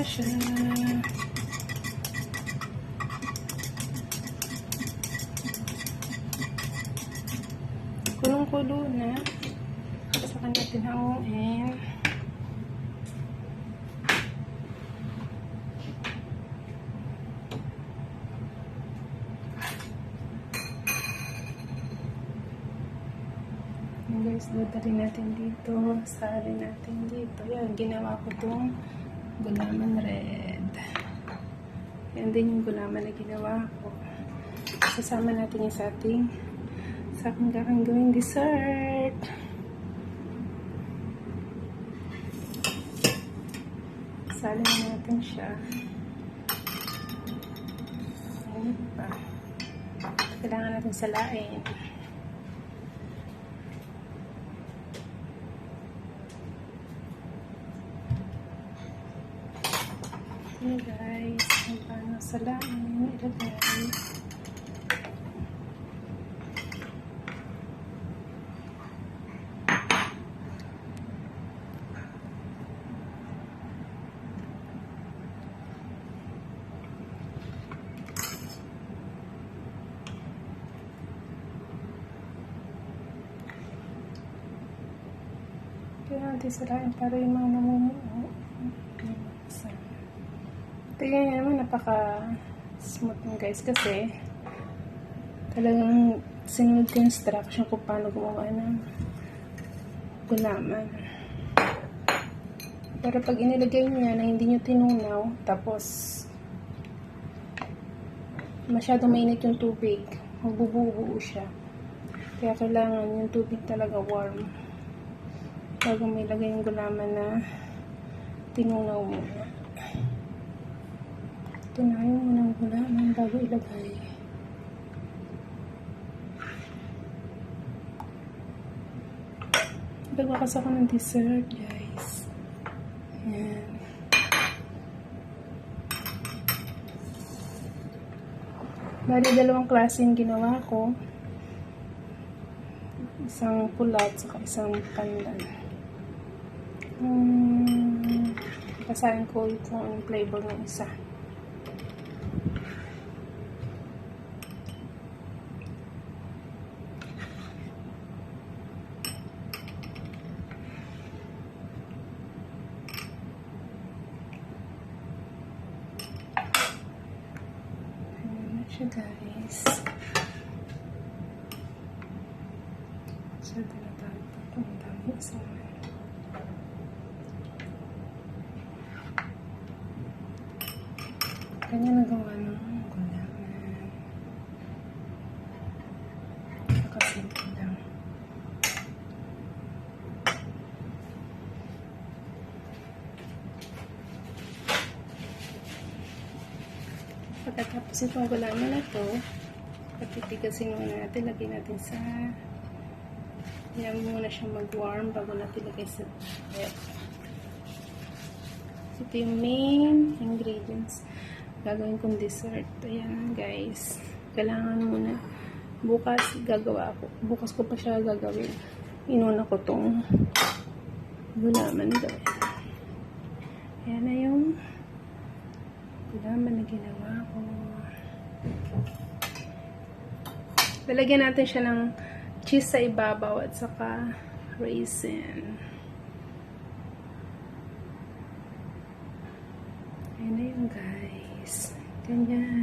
na siya. Kulong-kulo na. Saka natin hanguin. Guys, dadalhin natin dito. Salin natin dito. Yan, ginawa ko itong gulaman red. Yan din yung gulaman na ginawa ko. Sasama natin yung sa ating gawing dessert. Salin natin siya. Ayan pa. Kailangan natin salain. Okay guys, kung paano salain ilagay. Kaya natin salain para yung mga namumuo. Tingnan nyo naman, napaka-smooth nyo guys kasi talagang sinunod ko yung instruction kung paano gumawa ng gulaman. Pero pag inilagay nyo yan na hindi nyo tinunaw, tapos masyadong mainit yung tubig, magbubuo siya. Kaya kailangan yung tubig talaga warm bago may lagay yung gulaman na tinunaw muna. Tunayin mo ng gulaman bago ilagay. Nagwakas ako ng dessert, guys. Ayan. Bali, dalawang klase yung ginawa ko. Isang pulat, saka isang pandan. Basahin ko yung flavor ng isa. Siya guys. Siya talagang kung dami isa. Kanya nagawa ng gulaman. Nakasimple lang. Pagkatapos itong gulaman na ito, patitigasin muna natin, lagyan natin sa yan muna siyang mag-warm bago natin lagay sa bread. Ito yung main ingredients gagawin kong dessert. Ayan guys, kailangan muna bukas gagawa ako. Bukas ko pa siya gagawin. Inuna ko tong gulaman gawin. Ayan na yung gulaman na ginawa ko. Lalagyan natin siya ng cheese sa ibabaw at saka raisin. Ayan na yun guys. Ganyan.